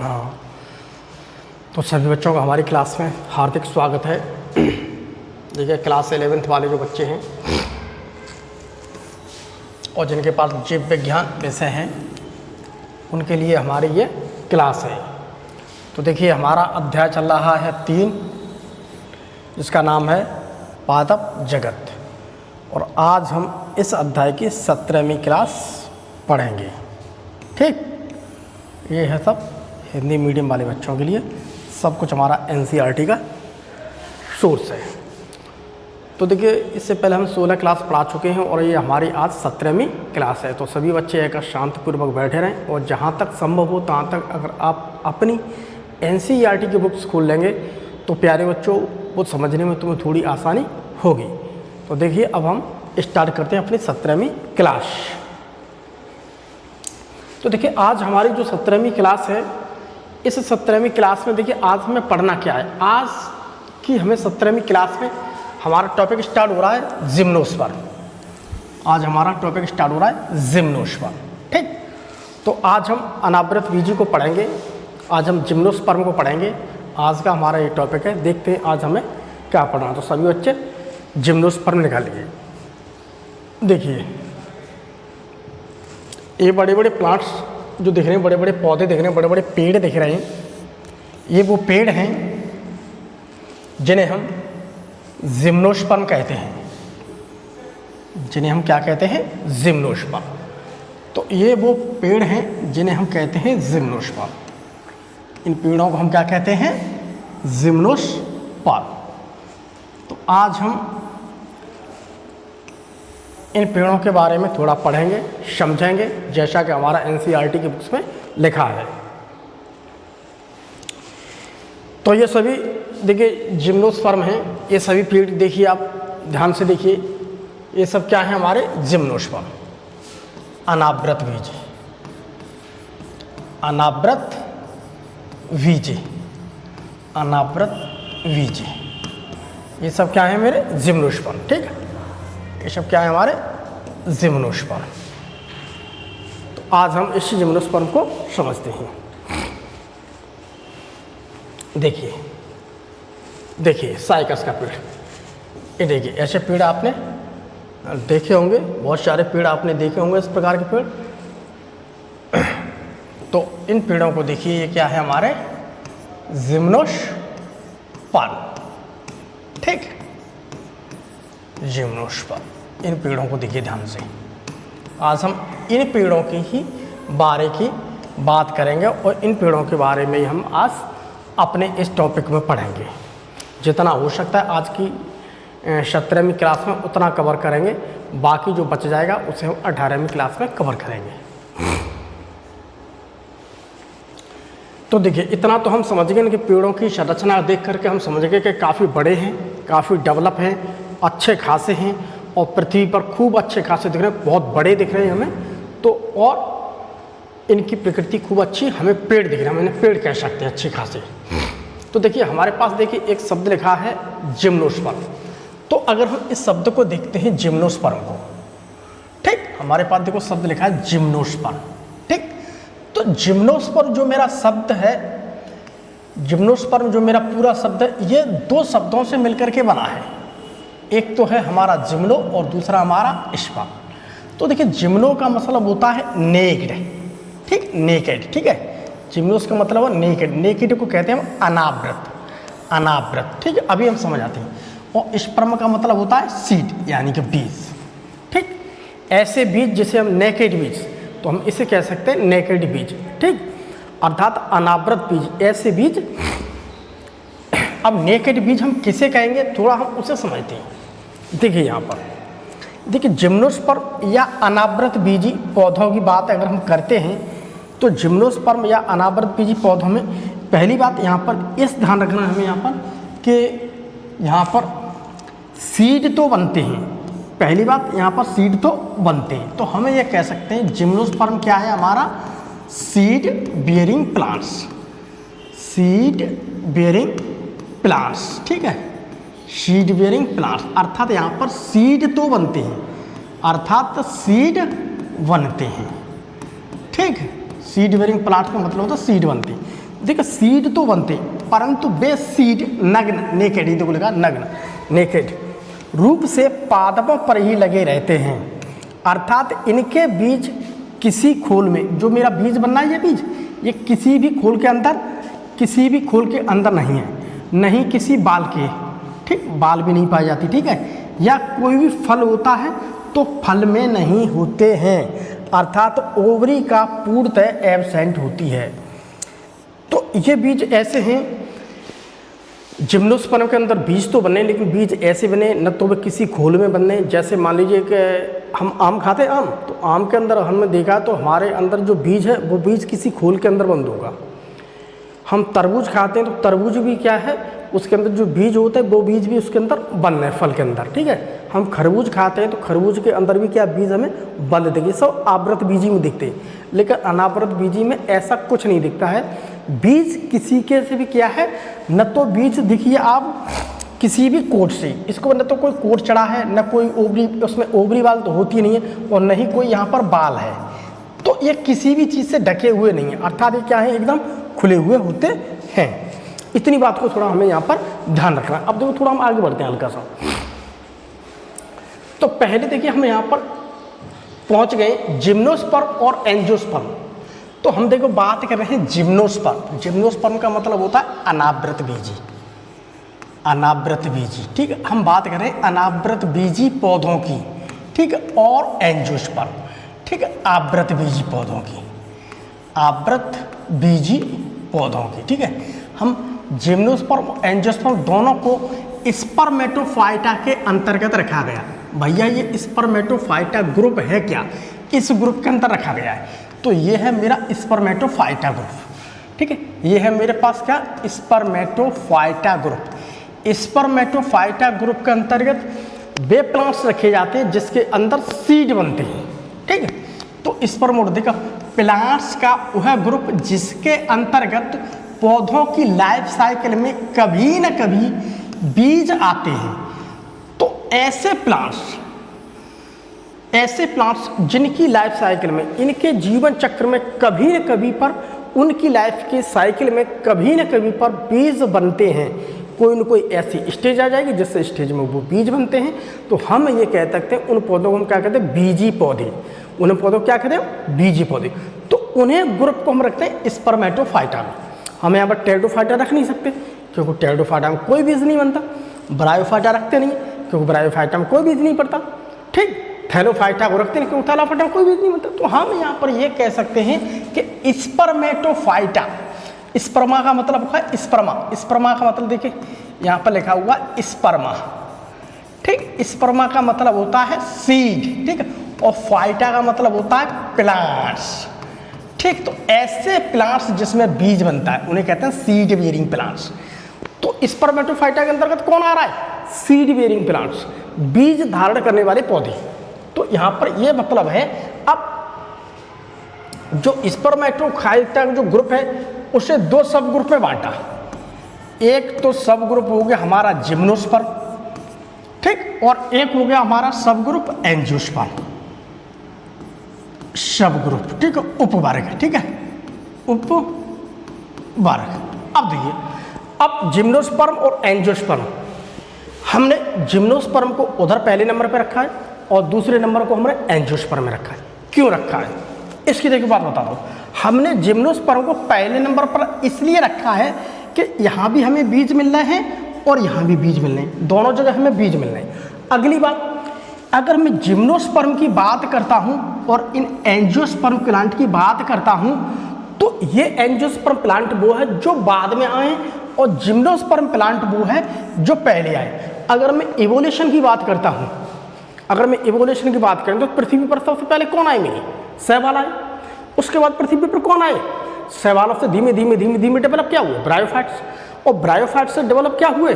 हाँ, तो सभी बच्चों का हमारी क्लास में हार्दिक स्वागत है। देखिए क्लास 11th वाले जो बच्चे हैं और जिनके पास जीव विज्ञान विषय हैं उनके लिए हमारी ये क्लास है। तो देखिए हमारा अध्याय चल रहा है 3, जिसका नाम है पादप जगत, और आज हम इस अध्याय की 17वीं क्लास पढ़ेंगे। ठीक, ये है सब हिंदी मीडियम वाले बच्चों के लिए, सब कुछ हमारा NCERT का सोर्स है। तो देखिए इससे पहले हम 16 क्लास पढ़ा चुके हैं और ये हमारी आज 17वीं क्लास है। तो सभी बच्चे एक शांतिपूर्वक बैठे रहें और जहाँ तक संभव हो तहाँ तक अगर आप अपनी NCERT की बुक्स खोल लेंगे तो प्यारे बच्चों वो समझने में तुम्हें थोड़ी आसानी होगी। तो देखिए अब हम स्टार्ट करते हैं अपनी 17वीं क्लास। तो देखिए आज हमारी जो 17वीं क्लास है, इस 17वीं क्लास में देखिए आज हमें पढ़ना क्या है। आज की हमें 17वीं क्लास में हमारा टॉपिक स्टार्ट हो रहा है जिम्नोस्पर्म। आज हमारा टॉपिक स्टार्ट हो रहा है जिम्नोस्पर्म। ठीक, तो आज हम अनावृत बीजी को पढ़ेंगे, आज हम जिम्नोस्पर्म को पढ़ेंगे। आज का हमारा ये टॉपिक है। देखते हैं आज हमें क्या पढ़ना है। तो सभी बच्चे जिम्नोस्पर्म निकालिए। देखिए ये बड़े बड़े प्लांट्स जो दिख रहे हैं, बड़े बड़े पौधे दिख रहे हैं, बड़े बड़े पेड़ दिख रहे हैं, ये वो पेड़ हैं जिन्हें हम जिम्नोस्पर्म कहते हैं। जिन्हें हम क्या कहते हैं? जिम्नोस्पर्म। तो ये वो पेड़ हैं जिन्हें हम कहते हैं जिम्नोस्पर्म। इन पेड़ों को हम क्या कहते हैं? जिम्नोस्पर्म। तो आज हम इन पेड़ों के बारे में थोड़ा पढ़ेंगे, समझेंगे, जैसा कि हमारा NCERT की बुक्स में लिखा है। तो ये सभी देखिए जिम्नोस्पर्म हैं। ये सभी पेड़ देखिए, आप ध्यान से देखिए, ये सब क्या है? हमारे जिम्नोस्पर्म। अनावृत बीज, अनावृत बीज, अनावृत बीज, ये सब क्या है? मेरे जिम्नोस्पर्म। ठीक है, ये सब क्या है? हमारे जिम्नोस्पर्म। तो आज हम इस जिम्नोस्पर्म को समझते हैं। देखिए देखिए साइकस का पेड़, ये देखिए ऐसे पेड़ आपने देखे होंगे, बहुत सारे पेड़ आपने देखे होंगे इस प्रकार के पेड़। तो इन पेड़ों को देखिए, ये क्या है? हमारे जिम्नोस्पर्म। ठीक, जिम्नोस्पर्म। इन पेड़ों को देखिए ध्यान से। आज हम इन पेड़ों की ही बारे की बात करेंगे और इन पेड़ों के बारे में ही हम आज अपने इस टॉपिक में पढ़ेंगे। जितना हो सकता है आज की 17वीं क्लास में उतना कवर करेंगे, बाकी जो बच जाएगा उसे हम 18वीं क्लास में कवर करेंगे। तो देखिए इतना तो हम समझ गए कि पेड़ों की संरचना देख करके हम समझ गए कि काफ़ी बड़े हैं, काफ़ी डेवलप हैं, अच्छे खासे हैं और पृथ्वी पर खूब अच्छे खासे दिख रहे हैं, बहुत बड़े दिख रहे हैं हमें। तो और इनकी प्रकृति खूब अच्छी हमें पेड़ दिख रहे हैं, हम इन्हें पेड़ कह सकते हैं अच्छे खासे। तो देखिए हमारे पास देखिए एक शब्द लिखा है जिम्नोस्पर्म। तो अगर हम इस शब्द को देखते हैं जिम्नोस्पर्म को, ठीक, हमारे पास देखो शब्द लिखा है जिम्नोस्पर्म। ठीक, तो जिम्नोस्पर्म जो मेरा शब्द है, जिम्नोस्पर्म जो मेरा पूरा शब्द है, ये 2 शब्दों से मिलकर के बना है। एक तो है हमारा जिम्नो और दूसरा हमारा स्पर्म। तो देखिए जिम्नो का मतलब होता है नेक्ड। ठीक, नेकेड। ठीक है, जिम्नोस का मतलब है नेकेड। नेकेड को कहते हैं हम अनावृत, अनावृत। ठीक है, अभी हम समझ आते हैं। और स्पर्म का मतलब होता है सीड, यानी कि बीज। ठीक, ऐसे बीज जिसे हम नेकेड बीज, तो हम इसे कह सकते हैं नेकेड बीज। ठीक, अर्थात अनावृत बीज, ऐसे बीज। अब नेकेड बीज हम किसे कहेंगे, थोड़ा हम उसे समझते हैं। देखिए यहाँ पर देखिए जिम्नोस्पर्म या अनावृत बीजी पौधों की बात अगर हम करते हैं तो जिम्नोस्पर्म या अनावृत बीजी पौधों में पहली बात यहाँ पर इस ध्यान रखना हमें यहाँ पर कि यहाँ पर सीड तो बनते हैं। पहली बात यहाँ पर सीड तो बनते हैं, तो हमें यह कह सकते हैं जिम्नोस्पर्म क्या है? हमारा seed bearing plants, seed bearing plants. ठीक है, सीड बियरिंग प्लांट्स, अर्थात यहाँ पर सीड तो बनते हैं, अर्थात सीड बनते हैं। ठीक, सीड बेयरिंग प्लांट का मतलब होता है सीड बनती। देखिए सीड तो बनते परंतु वे सीड नग्न, नेकेड, ये देखो लिखा नग्न, नेकेड रूप से पादपों पर ही लगे रहते हैं, अर्थात इनके बीज किसी खोल में, जो मेरा बीज बनना है ये बीज, ये किसी भी खोल के अंदर, किसी भी खोल के अंदर नहीं है, नहीं किसी बाल के, ठीक, बाल भी नहीं पाई जाती, ठीक है, या कोई भी फल होता है तो फल में नहीं होते हैं, अर्थात ओवरी का पूर्णतः एब्सेंट होती है। तो ये बीज ऐसे हैं, जिम्नोस्पर्म के अंदर बीज तो बने, लेकिन बीज ऐसे बने न तो वे किसी खोल में बनने, जैसे मान लीजिए कि हम आम खाते हैं, आम, तो आम के अंदर हमने देखा तो हमारे अंदर जो बीज है वो बीज किसी खोल के अंदर बंद होगा। हम तरबूज खाते हैं तो तरबूज भी क्या है, उसके अंदर जो बीज होते हैं वो बीज भी उसके अंदर बंद है, फल के अंदर, ठीक है। हम खरबूज खाते हैं तो खरबूज के अंदर भी क्या बीज हमें बंद दिखे, सब आवृत बीजी में दिखते हैं, लेकिन अनावृत बीजी में ऐसा कुछ नहीं दिखता है। बीज किसी के से भी क्या है, न तो बीज दिखिए आप किसी भी कोट से, इसको न तो कोई कोट चढ़ा है, न कोई ओवरी, उसमें ओवरी बाल तो होती नहीं है, और न ही कोई यहाँ पर बाल है, तो ये किसी भी चीज़ से ढके हुए नहीं है, अर्थात ये क्या है, एकदम खुले हुए होते हैं। इतनी बात को थोड़ा हमें यहाँ पर ध्यान रखना है। अब देखो थोड़ा हम आगे बढ़ते हैं हल्का सा। तो पहले देखिए हम यहाँ पर पहुँच गए जिम्नोस्पर्म और एंजियोस्पर्म। तो हम देखो बात कर रहे हैं जिम्नोस्पर्म। जिम्नोस्पर्म का मतलब होता है अनावृत बीजी, अनावृत बीजी, ठीक है। हम बात कर रहे हैं अनावृत बीजी पौधों की, ठीक है, और एंजियोस्पर्म, ठीक है, आवृत बीजी पौधों की, आवृत बीजी पौधों की, ठीक है। हम जिम्नोस्पर्म और एंजियोस्पर्म दोनों को स्पर्मेटोफाइटा के अंतर्गत रखा गया। भैया ये स्पर्मेटोफाइटा ग्रुप है क्या, इस ग्रुप के अंदर रखा गया है। तो ये है मेरा स्पर्मेटोफाइटा ग्रुप, ठीक है। ये है मेरे पास क्या, स्पर्मेटोफाइटा ग्रुप। स्पर्मेटोफाइटा ग्रुप के अंतर्गत वे प्लांट्स रखे जाते हैं जिसके अंदर सीड बनते हैं, ठीक है। तो स्पर्मोर्डिक प्लांट्स का वह ग्रुप जिसके अंतर्गत पौधों की लाइफ साइकिल में कभी न कभी बीज आते हैं। तो ऐसे प्लांट्स जिनकी लाइफ साइकिल में, इनके जीवन चक्र में कभी न कभी पर, उनकी लाइफ की साइकिल में कभी न कभी पर बीज बनते हैं। कोई न कोई ऐसी स्टेज आ जाएगी जिस स्टेज में वो बीज बनते हैं। तो हम ये कह सकते हैं उन पौधों को हम क्या कहते हैं, बीजी पौधे। उन पौधों को क्या कहते हैं, बीजी पौधे। तो उन्हें ग्रुप को हम रखते हैं स्पर्मेटोफाइटा में। हम यहाँ पर टेरिडोफाइटा रख नहीं सकते क्योंकि टेरिडोफाइटा में कोई बीज नहीं बनता। ब्रायोफाइटा रखते नहीं क्योंकि ब्रायोफाइटा में कोई बीज नहीं पड़ता, ठीक। थैलोफाइटा को रखते नहीं क्योंकि थैलोफाइटा में कोई बीज नहीं बनता। तो हम यहाँ पर ये कह सकते हैं कि स्पर्मेटोफाइटा, स्पर्मा का मतलब होता है स्पर्मा। स्पर्मा का मतलब देखिए यहाँ पर लिखा हुआ स्पर्मा, ठीक। स्पर्मा का मतलब होता है सीड, ठीक है, और फाइटा का मतलब होता है प्लांट्स, ठीक। तो ऐसे प्लांट्स जिसमें बीज बनता है उन्हें कहते हैं सीड बेयरिंग प्लांट्स। तो स्पर्मेटोफाइटा के अंतर्गत कौन आ रहा है, सीड बेयरिंग प्लांट्स, बीज धारण करने वाले पौधे। तो यहाँ पर ये मतलब है। अब जो स्पर्मेटोफाइटा जो ग्रुप है उसे दो सब ग्रुप में बांटा। एक तो सब ग्रुप हो गया हमारा जिम्नोस्पर्म, ठीक, और एक हो गया हमारा सब ग्रुप एंजियोस्पर्म, सब ग्रुप, ठीक है, उपवर्ग, ठीक है, उपवर्ग। अब देखिए, अब जिम्नोस्पर्म और एंजियोस्पर्म, हमने जिम्नोस्पर्म को उधर पहले नंबर पर रखा है और दूसरे नंबर को हमने एंजियोस्पर्म में रखा है। क्यों रखा है, इसकी देखिए बात बता दो। हमने जिम्नोस्पर्म को पहले नंबर पर इसलिए रखा है कि यहाँ भी हमें बीज मिल रहे हैं और यहाँ भी बीज मिल रहे हैं, दोनों जगह हमें बीज मिल रहे हैं। अगली बात, अगर मैं जिम्नोस्पर्म की बात करता हूँ और इन एंजियोस्पर्म प्लांट की बात करता हूँ, तो ये एंजियोस्पर्म प्लांट वो है जो बाद में आए और जिम्नोस्पर्म प्लांट वो है जो पहले आए। अगर मैं इवोल्यूशन की बात करता हूँ, अगर मैं इवोल्यूशन की बात करें तो पृथ्वी पर सबसे पहले कौन आए, मेरे शैवाल आए। उसके बाद पृथ्वी पर कौन आए, शैवालों से धीमे धीमे धीमे धीमे डेवलप क्या हुए, ब्रायोफाइट्स, और ब्रायोफाइट्स से डेवलप क्या हुए,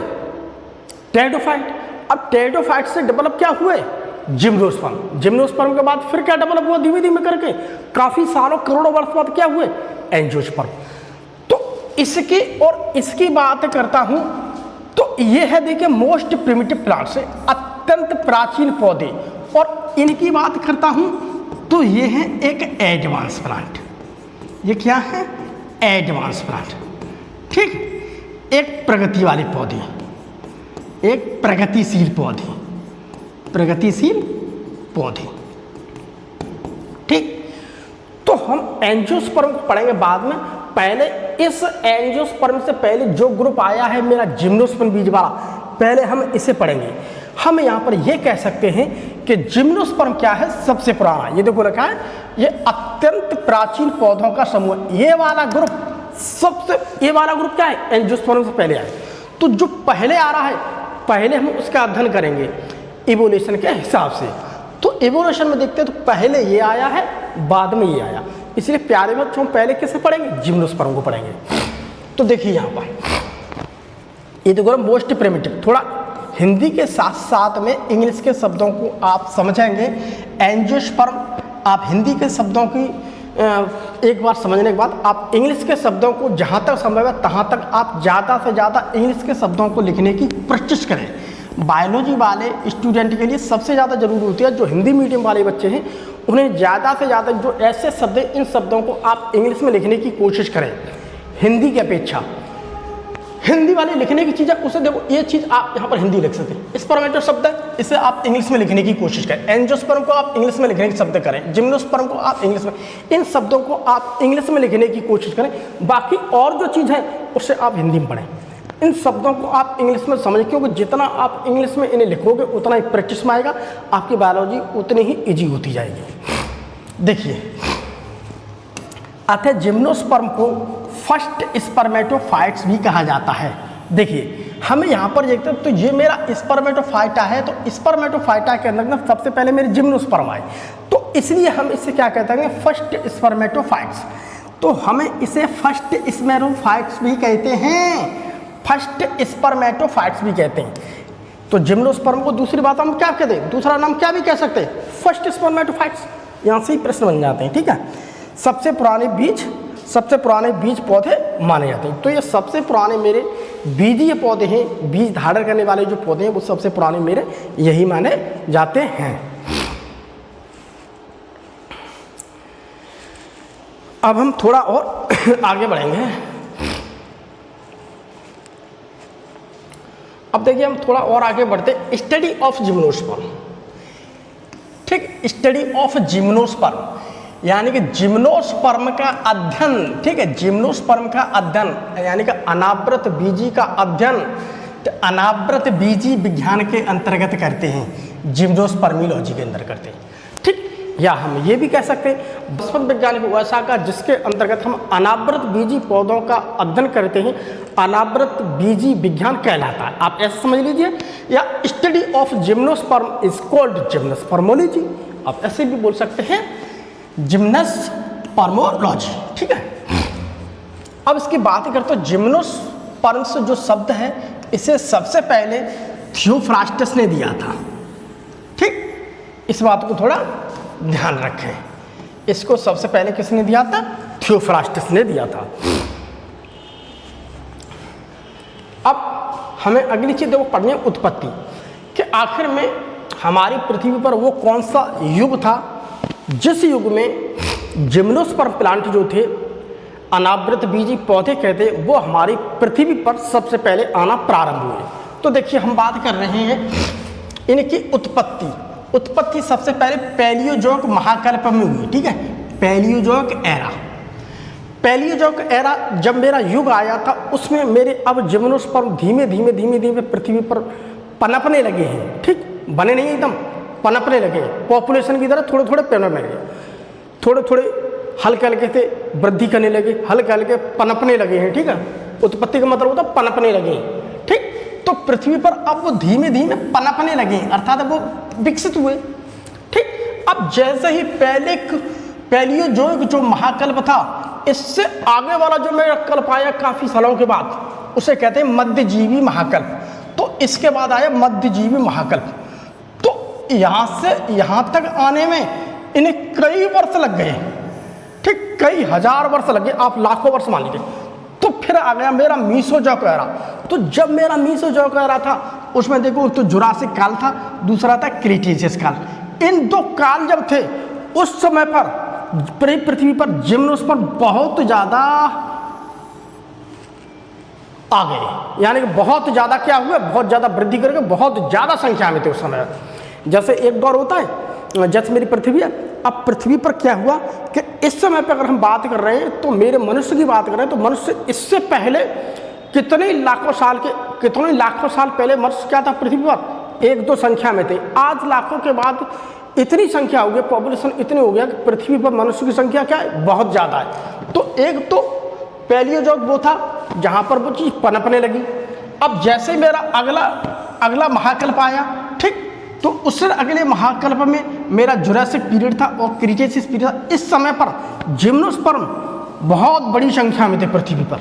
टेरिडोफाइट। अब टेरिडोफाइट से डेवलप क्या हुए, जिम्नोस्पर्म। जिम्नोस्पर्म के बाद फिर क्या डेवलप हुआ धीमे धीमे करके, काफी सालों करोड़ों वर्ष बाद क्या हुए, एंजियोस्पर्म। तो इसकी और इसकी बात करता हूं तो ये है देखिए मोस्ट प्रिमिटिव प्लांट्स, अत्यंत प्राचीन पौधे। और इनकी बात करता हूं तो ये है एक एडवांस प्लांट। ये क्या है, एडवांस प्लांट। ठीक, एक प्रगति वाले पौधे, एक प्रगतिशील पौधे, प्रगतिशील पौधे। ठीक, तो हम एंजियोस्पर्म को पढ़ेंगे बाद में। पहले इस एंजियोस्पर्म से पहले जो ग्रुप आया है मेरा जिम्नोस्पर्म बीज वाला, पहले हम इसे पढ़ेंगे। हम यहाँ पर ये कह सकते हैं कि जिम्नोस्पर्म क्या है, सबसे पुराना। ये देखो लिखा है, ये अत्यंत प्राचीन पौधों का समूह। ये वाला ग्रुप सबसे, ये वाला ग्रुप क्या है, एंजियोस्पर्म से पहले आया। तो जो पहले आ रहा है, पहले हम उसका अध्ययन करेंगे इवोल्यूशन के हिसाब से। तो इवोल्यूशन में देखते हैं तो पहले ये आया है, बाद में ये आया। इसलिए प्यारे बच्चों हम पहले किसे पढ़ेंगे, जिम्नोस्पर्म को पढ़ेंगे। तो देखिए यहाँ पर ये देखो मोस्ट प्रिमिटिव, थोड़ा हिंदी के साथ साथ में इंग्लिश के शब्दों को आप समझेंगे। एंजियोस्पर्म आप हिंदी के शब्दों की एक बार समझने के बाद आप इंग्लिश के शब्दों को जहाँ तक संभव है तहाँ तक आप ज़्यादा से ज़्यादा इंग्लिश के शब्दों को लिखने की कोशिश करें। बायोलॉजी वाले स्टूडेंट के लिए सबसे ज़्यादा ज़रूरी होती है, जो हिंदी मीडियम वाले बच्चे हैं उन्हें ज़्यादा से ज़्यादा जो ऐसे शब्द हैं, इन शब्दों को आप इंग्लिश में लिखने की कोशिश करें हिंदी की अपेक्षा। हिंदी वाले लिखने की चीज़ है, उसे देखो ये चीज़ आप यहाँ पर हिंदी लिख सकते हैं। स्पर्मेटो शब्द है, इसे आप इंग्लिश में लिखने की कोशिश करें। एंजियोस्पर्म को आप इंग्लिश में लिखने के शब्द करें, जिम्नोस्पर्म को आप इंग्लिश में, इन शब्दों को आप इंग्लिश में लिखने की कोशिश करें। बाकी और जो चीज़ है उसे आप हिंदी में पढ़ें। इन शब्दों को आप इंग्लिश में समझें, क्योंकि जितना आप इंग्लिश में इन्हें लिखोगे उतना ही प्रैक्टिस में आएगा, आपकी बायोलॉजी उतनी ही ईजी होती जाएगी। देखिए, अतः जिम्नोस्पर्म को फर्स्ट स्पर्मेटोफाइट्स भी कहा जाता है। देखिए हमें यहाँ पर देखते हैं, तो ये मेरा स्पर्मेटोफाइटा है, तो स्पर्मेटोफाइटा के अंदर ना सबसे पहले मेरे जिम्नोस्पर्म आए, तो इसलिए हम इसे क्या कहते हैं, फर्स्ट स्पर्मेटोफाइट्स। तो हमें इसे फर्स्ट स्पर्मेटोफाइट्स भी कहते हैं, फर्स्ट स्पर्मेटोफाइट्स भी कहते हैं। तो जिम्नोस्पर्म को दूसरी बात हम क्या कहते हैं, दूसरा नाम क्या भी कह सकते हैं, फर्स्ट स्पर्मेटोफाइट्स। यहाँ से ही प्रश्न बन जाते हैं। ठीक है, सबसे पुराने बीज पौधे माने जाते हैं। तो ये सबसे पुराने मेरे बीजीय पौधे हैं, बीज धारण करने वाले जो पौधे हैं वो सबसे पुराने मेरे यही माने जाते हैं। अब हम थोड़ा और आगे बढ़ेंगे। अब देखिए हम थोड़ा और आगे बढ़ते, स्टडी ऑफ जिम्नोस्पर्म। ठीक, स्टडी ऑफ जिम्नोस्पर्म यानी कि जिम्नोस्पर्म का अध्ययन। ठीक है, जिम्नोस्पर्म का अध्ययन यानी कि अनावृत बीजी का अध्ययन, तो अनावृत बीजी विज्ञान के अंतर्गत करते हैं, जिम्नोस्पर्मियोलॉजी के अंदर करते हैं। ठीक, या हम ये भी कह सकते हैं वनस्पति विज्ञान की शाखा जिसके अंतर्गत हम अनावृत बीजी पौधों का अध्ययन करते हैं, अनावृत बीजी विज्ञान कहलाता है। आप ऐसा समझ लीजिए, या study of gymnosperm is called gymnospermology. आप ऐसे भी बोल सकते हैं जिम्नोस्पर्मोलॉजी। ठीक है, अब इसकी बात करते हैं, जिम्नोस्पर्म्स जो शब्द है इसे सबसे पहले थियोफ्रास्टस ने दिया था। ठीक, इस बात को थोड़ा ध्यान रखें, इसको सबसे पहले किसने दिया था, थियोफ्रास्टस ने दिया था। अब हमें अगली चीज देखो पढ़नी है, उत्पत्ति कि आखिर में हमारी पृथ्वी पर वो कौन सा युग था जिस युग में जिम्नोस्पर्म प्लांट जो थे, अनावृत बीजी पौधे कहते, वो हमारी पृथ्वी पर सबसे पहले आना प्रारंभ हुए। तो देखिए हम बात कर रहे हैं इनकी उत्पत्ति सबसे पहले पैलियोजोइक महाकल्प में हुई। ठीक है, पैलियोजोइक एरा जब मेरा युग आया था, उसमें मेरे अब जिम्नोस्पर्म धीमे धीमे पृथ्वी पर पनपने लगे हैं। ठीक, बने नहीं एकदम, पनपने लगे, पॉपुलेशन की तरह थोड़े पनपने लगे, थोड़े हल्के हल्के से वृद्धि करने लगे, हल्के हल्के पनपने लगे हैं। ठीक है, उत्पत्ति का मतलब होता है पनपने लगे। ठीक, तो पृथ्वी पर अब वो धीमे धीमे पनपने लगे, अर्थात वो विकसित हुए। ठीक, अब जैसे ही पैलियोजोइक जो महाकल्प था, इससे आगे वाला जो मेरा कल्प आया काफी सालों के बाद, उसे कहते हैं मध्यजीवी महाकल्प। तो इसके बाद आया मध्यजीवी महाकल्प। तो यहाँ से यहाँ तक आने में इन्हें कई वर्ष लग गए। ठीक, कई हजार वर्ष लगे, आप लाखों वर्ष मान लीजिए। तो फिर आ गया मेरा मीसोजोइक एरा। तो जब मेरा मीसोजोइक एरा था, उसमें देखो तो जुरासिक काल था, दूसरा था क्रीटेशियस काल। इन दो काल जब थे, उस समय पर पृथ्वी पर जिम्नोस्पर्म बहुत ज़्यादा आ गए, यानी कि बहुत ज़्यादा क्या हुआ, बहुत ज़्यादा वृद्धि करके बहुत ज़्यादा संख्या में थे उस समय। जैसे एक दौर होता है, जैसे मेरी पृथ्वी है, अब पृथ्वी पर क्या हुआ कि इस समय पर अगर हम बात कर रहे हैं तो मेरे मनुष्य की बात कर रहे हैं तो मनुष्य इससे पहले कितने लाखों साल पहले मनुष्य क्या था पृथ्वी पर, एक दो संख्या में थे। आज लाखों के बाद इतनी संख्या हो गई, पॉपुलेशन इतनी हो गया कि पृथ्वी पर मनुष्य की संख्या क्या है, बहुत ज़्यादा है। तो एक तो पहली जो वो था जहाँ पर वो चीज़ पनपने लगी। अब जैसे मेरा अगला महाकल्प आया, ठीक, तो उससे अगले महाकल्प में मेरा जुरासिक पीरियड था और क्रीटेशियस पीरियड था। इस समय पर जिम्नोस्पर्म बहुत बड़ी संख्या में थे पृथ्वी पर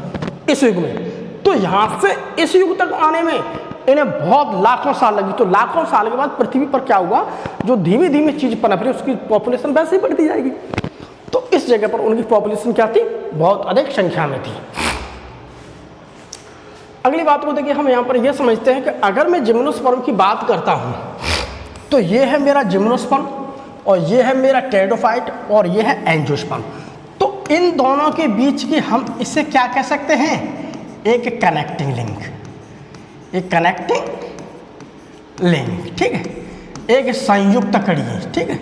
इस युग में। तो यहाँ से इस युग तक आने में इन्हें बहुत लाखों साल लगी। तो लाखों साल के बाद पृथ्वी पर क्या हुआ, जो धीमे धीमे चीज़ पनप रही उसकी पॉपुलेशन वैसे ही बढ़ती जाएगी। तो इस जगह पर उनकी पॉपुलेशन क्या थी, बहुत अधिक संख्या में थी। अगली बात को देखिए, हम यहाँ पर यह समझते हैं कि अगर मैं जिम्नोस्पर्म की बात करता हूँ तो ये है मेरा जिम्नोस्पर्म और ये है मेरा टेरिडोफाइट और ये है एंजियोस्पर्म। तो इन दोनों के बीच की हम इसे क्या कह सकते हैं, एक कनेक्टिंग लिंक, एक कनेक्टिंग लिंक, ठीक है, एक संयुक्त कड़ी, ठीक है,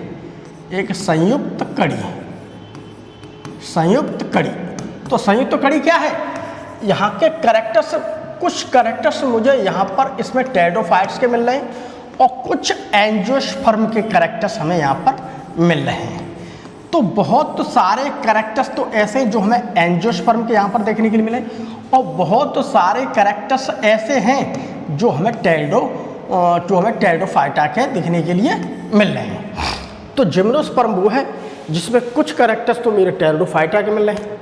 एक संयुक्त कड़ी। तो संयुक्त कड़ी क्या है, यहाँ के कैरेक्टर्स, कुछ कैरेक्टर्स मुझे यहाँ पर इसमें टेरिडोफाइट्स के मिल रहे हैं और कुछ एंजियोस्पर्म के कैरेक्टर्स हमें यहाँ पर मिल रहे हैं। तो बहुत सारे कैरेक्टर्स तो ऐसे हैं जो हमें एंजियोस्पर्म के यहाँ पर देखने के लिए मिले और बहुत सारे कैरेक्टर्स ऐसे हैं जो हमें टेरिडोफाइटा के देखने के लिए मिल रहे हैं। तो जिम्नोस्पर्म वो है जिसमें कुछ कैरेक्टर्स तो मेरे टेरिडोफाइटा के मिल रहे हैं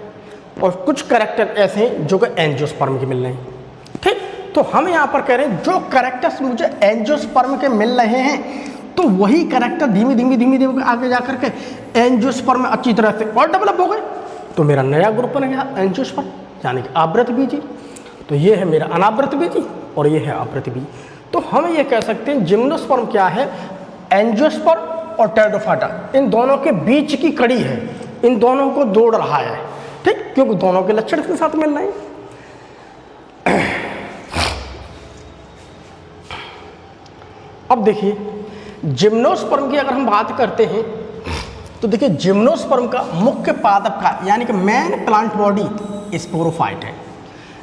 और कुछ कैरेक्टर ऐसे हैं जो कि एंजियोस्पर्म के मिल रहे हैं, ठीक। तो हम यहाँ पर कह रहे हैं जो कैरेक्टर्स मुझे एंजियोस्पर्म के मिल रहे हैं तो वही कैरेक्टर धीमे धीमे आगे जा करके एंजियोस्पर्म में अच्छी तरह से और डेवलप हो गए। तो मेरा नया ग्रुप बन गया एंजियोस्पर्म, यानी कि आवृत बीजी। तो ये है मेरा अनावृत बीजी और ये है आवृत बीजी। तो हम ये कह सकते हैं जिम्नोस्पर्म क्या है, एंजियोस्पर्म और टेरिडोफाइटा इन दोनों के बीच की कड़ी है, इन दोनों को जोड़ रहा है, ठीक, क्योंकि दोनों के लक्षण के साथ मिल रहे हैं। अब देखिए जिम्नोस्पर्म की अगर हम बात करते हैं तो देखिए जिम्नोस्पर्म का मुख्य पादप का यानी कि मेन प्लांट बॉडी स्पोरोफाइट है।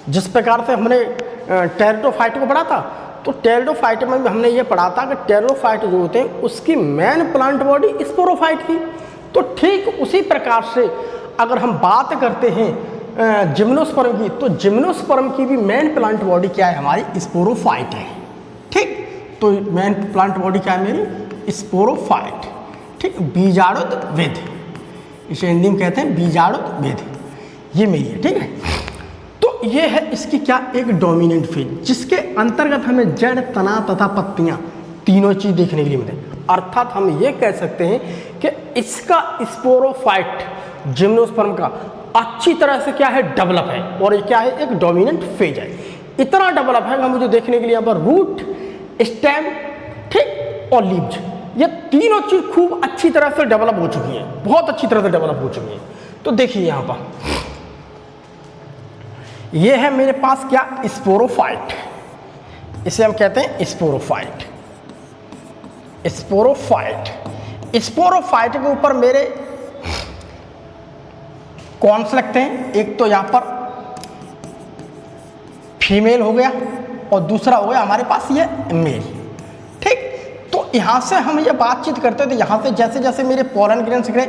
जिस प्रकार से हमने टेरिडोफाइट को पढ़ा था तो टेरिडोफाइट में भी हमने ये पढ़ा था कि टेरिडोफाइट जो होते हैं उसकी मेन प्लांट बॉडी स्पोरोफाइट थी। तो ठीक उसी प्रकार से अगर हम बात करते हैं जिम्नोस्पर्म की तो जिम्नोस्पर्म की भी मेन प्लांट बॉडी क्या है, हमारी स्पोरोफाइट है, ठीक। तो मेन प्लांट बॉडी क्या है मेरी, स्पोरोफाइट, ठीक, बीजाणुविद, इसे हिंदी में कहते हैं बीजाणुविद, ये मेरी है, ठीक है। तो ये है इसकी क्या, एक डोमिनेंट फेज जिसके अंतर्गत हमें जड़, तना तथा पत्तियां तीनों चीज देखने के लिए मिले। अर्थात हम ये कह सकते हैं कि इसका स्पोरोफाइट जिम्नोस्पर्म का अच्छी तरह से क्या है, डेवलप है और ये क्या है, एक डोमिनेंट फेज है। इतना डेवलप है कि मुझे देखने के लिए यहाँ पर रूट, स्टेम, ठीक, और लीव्स, ये तीनों चीज खूब अच्छी तरह से डेवलप हो चुकी हैं, बहुत अच्छी तरह से डेवलप हो चुकी हैं। तो देखिए यहाँ पर ये है मेरे पास क्या, स्पोरोफाइट, इसे हम कहते हैं स्पोरोफाइट। स्पोरोफाइट के ऊपर मेरे कौन से लगते हैं, एक तो यहाँ पर फीमेल हो गया और दूसरा हो गया हमारे पास ये मेल, ठीक। तो यहाँ से हम ये बातचीत करते थे, यहाँ से जैसे जैसे मेरे पोलन ग्रेन्स गए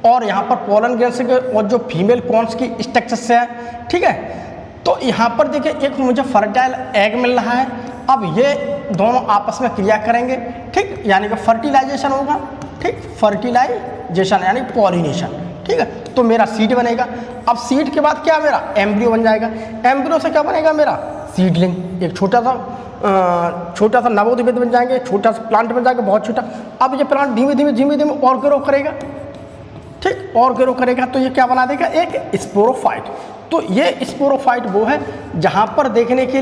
और यहाँ पर पोलन ग्रेन्स गए और जो फीमेल कॉन्स की स्ट्रक्चर से है, ठीक है। तो यहाँ पर देखिए एक मुझे फर्टाइल एग मिल रहा है। अब ये दोनों आपस में क्रिया करेंगे, ठीक, यानी कि फर्टिलाइजेशन होगा, ठीक, फर्टिलाइजेशन यानी पॉलिनेशन, ठीक है। तो मेरा सीड बनेगा। अब सीड के बाद क्या, मेरा एम्ब्रियो बन जाएगा। एम्ब्रियो से क्या बनेगा, मेरा सीडलिंग, एक छोटा सा नवोदित बन जाएंगे, छोटा सा प्लांट बन जाएगा, बहुत छोटा। अब ये प्लांट धीमे धीमे और ग्रो करेगा, ठीक, और ग्रो करेगा तो ये क्या बना देगा, एक स्पोरोफाइट। तो ये स्पोरोफाइट वो है जहाँ पर देखने के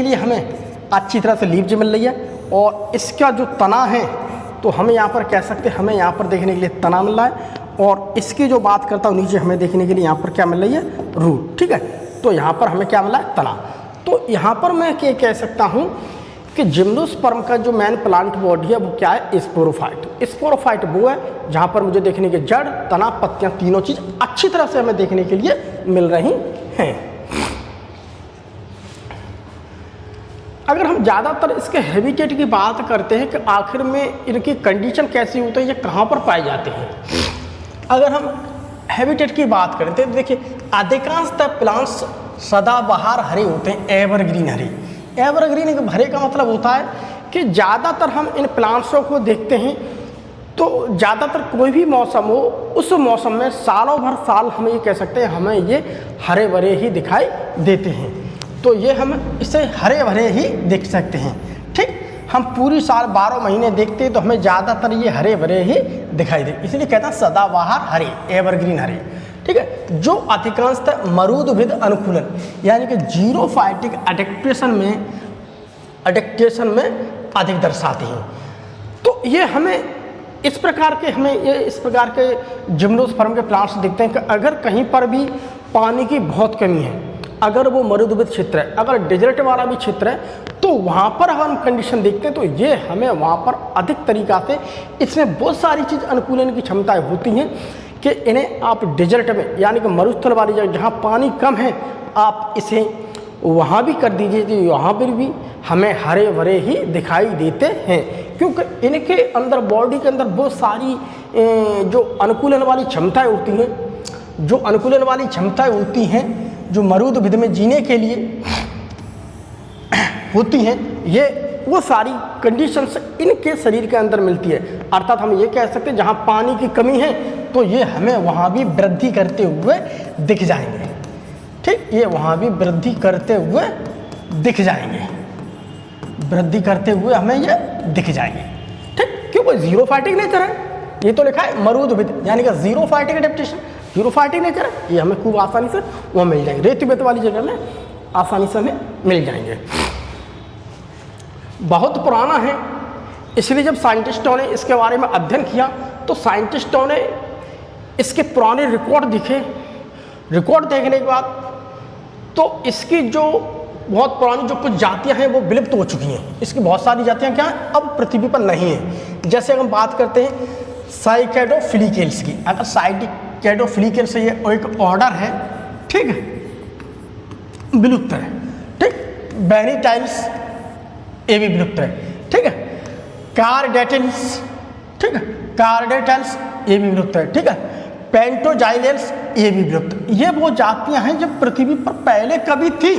लिए हमें अच्छी तरह से लीव्स मिल रही है और इसका जो तना है तो हमें यहाँ पर कह सकते हैं, हमें यहाँ पर देखने के लिए तना मिल रहा है और इसकी जो बात करता हूँ नीचे हमें देखने के लिए यहाँ पर क्या मिल रही है, रूट, ठीक है। तो यहाँ पर हमें क्या मिला, तना। तो यहाँ पर मैं क्या कह सकता हूँ कि जिम्नोस्पर्म का जो मेन प्लांट बॉडी है वो क्या है, स्पोरोफाइट। स्पोरोफाइट वो है जहाँ पर मुझे देखने के जड़, तना, पत्तियाँ तीनों चीज़ अच्छी तरह से हमें देखने के लिए मिल रही हैं। अगर हम ज़्यादातर इसके हैबिटेट की बात करते हैं कि आखिर में इनकी कंडीशन कैसी होती है, ये कहाँ पर पाए जाते हैं। अगर हम हैबिटेट की बात करें तो देखिए अधिकांशतः प्लांट्स सदाबहार हरे होते हैं, एवरग्रीन हरे। एवरग्रीन हरे का मतलब होता है कि ज़्यादातर हम इन प्लांट्सों को देखते हैं तो ज़्यादातर कोई भी मौसम हो, उस मौसम में सालों भर साल हम ये कह सकते हैं हमें ये हरे भरे ही दिखाई देते हैं। तो ये हम इसे हरे भरे ही देख सकते हैं। ठीक, हम पूरी साल 12 महीने देखते हैं तो हमें ज़्यादातर ये हरे भरे ही दिखाई दे, इसलिए कहते हैं सदाबहार हरे, एवरग्रीन हरे। ठीक है, जो अधिकांशतः मरुदभिद अनुकूलन यानी कि जीरोफाइटिक अडेप्टेशन में अधिक दर्शाते हैं। तो ये हमें इस प्रकार के जिम्नोस्पर्म के प्लांट्स दिखते हैं कि अगर कहीं पर भी पानी की बहुत कमी है, अगर वो मरुदभिद क्षेत्र है, अगर डेजर्ट वाला भी क्षेत्र है, तो वहाँ पर हम कंडीशन देखते हैं तो ये हमें वहाँ पर अधिक तरीक़ा से इसमें बहुत सारी चीज़ अनुकूलन की क्षमताएं होती हैं कि इन्हें आप डेजर्ट में यानी कि मरुस्थल वाली जगह जहाँ पानी कम है आप इसे वहाँ भी कर दीजिए तो वहाँ पर भी हमें हरे भरे ही दिखाई देते हैं, क्योंकि इनके अंदर बॉडी के अंदर बहुत सारी जो अनुकूलन वाली क्षमताएं होती हैं, जो मरुदभिद में जीने के लिए होती हैं, ये वो सारी कंडीशंस इनके शरीर के अंदर मिलती है। अर्थात हम ये कह सकते हैं जहाँ पानी की कमी है तो ये हमें वहाँ भी वृद्धि करते हुए दिख जाएंगे। ठीक, ये वहाँ भी वृद्धि करते हुए दिख जाएंगे, वृद्धि करते हुए हमें ये दिख जाएंगे। ठीक, क्योंकि जीरोफाइटिक नेचर है, ये तो लिखा है मरुदभिद यानी कि जीरोफाइटिक एडेप्टेशन, जीरोफाइटिक नेचर है, ये हमें खूब आसानी से वहाँ मिल जाएंगे, रेतीबेत वाली जगह में आसानी से हमें मिल जाएंगे। बहुत पुराना है, इसलिए जब साइंटिस्टों ने इसके बारे में अध्ययन किया तो साइंटिस्टों ने इसके पुराने रिकॉर्ड दिखे। रिकॉर्ड देखने के बाद तो इसकी जो बहुत पुरानी जो कुछ जातियां हैं वो विलुप्त हो चुकी हैं। इसकी बहुत सारी जातियां क्या हैं, अब पृथ्वी पर नहीं है। जैसे हम बात करते हैं साइकेडोफिलिकेल्स की, अगर साइकेडोफिलिकेल्स ये एक ऑर्डर है, ठीक है, विलुप्त है। ठीक, बेनिटाइल्स ये भी विलुप्त है। ठीक है, कार्डेटिल्स, ठीक है, कार्डेटल्स ये भी विलुप्त है। ठीक है, पेंटोजाइलेंस ये भी विलुप्त। ये वो जातियां हैं जो पृथ्वी पर पहले कभी थी।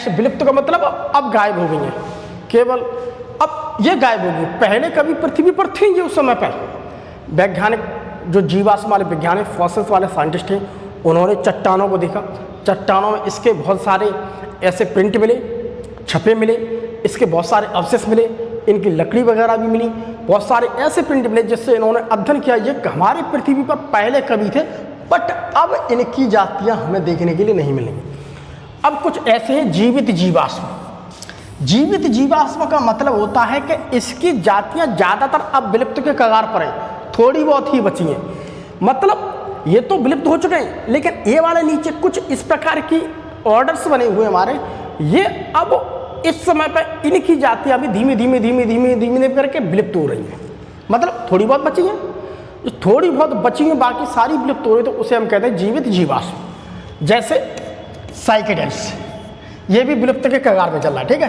विलुप्त का मतलब अब गायब हो गई हैं, केवल अब ये गायब हो गई। पहले कभी पृथ्वी पर थी ये उस समय पर। वैज्ञानिक जो जीवाश्म वाले वैज्ञानिक फॉसिल्स वाले साइंटिस्ट हैं उन्होंने चट्टानों को देखा, चट्टानों में इसके बहुत सारे ऐसे प्रिंट मिले, छपे मिले, इसके बहुत सारे अवशेष मिले, इनकी लकड़ी वगैरह भी मिली, बहुत सारे ऐसे प्रिंट मिले जिससे इन्होंने अध्ययन किया ये हमारी पृथ्वी पर पहले कभी थे, बट अब इनकी जातियां हमें देखने के लिए नहीं मिलेंगी। अब कुछ ऐसे हैं जीवित जीवाश्म। जीवित जीवाश्म का मतलब होता है कि इसकी जातियां ज़्यादातर अब विलुप्त के कगार पर हैं, थोड़ी बहुत ही बची हैं। मतलब ये तो विलुप्त हो चुके हैं, लेकिन ये वाले नीचे कुछ इस प्रकार की ऑर्डर्स बने हुए हमारे, ये अब इस समय पर इनकी जातियां भी धीमे धीमे करके विलुप्त हो रही हैं। मतलब थोड़ी बहुत बची हैं, थोड़ी बहुत बची हैं, बाकी सारी विलुप्त हो रही, तो उसे हम कहते हैं जीवित जीवाश्म। जैसे साइकेडेल्स ये भी विलुप्त के कगार में चल रहा है। ठीक है,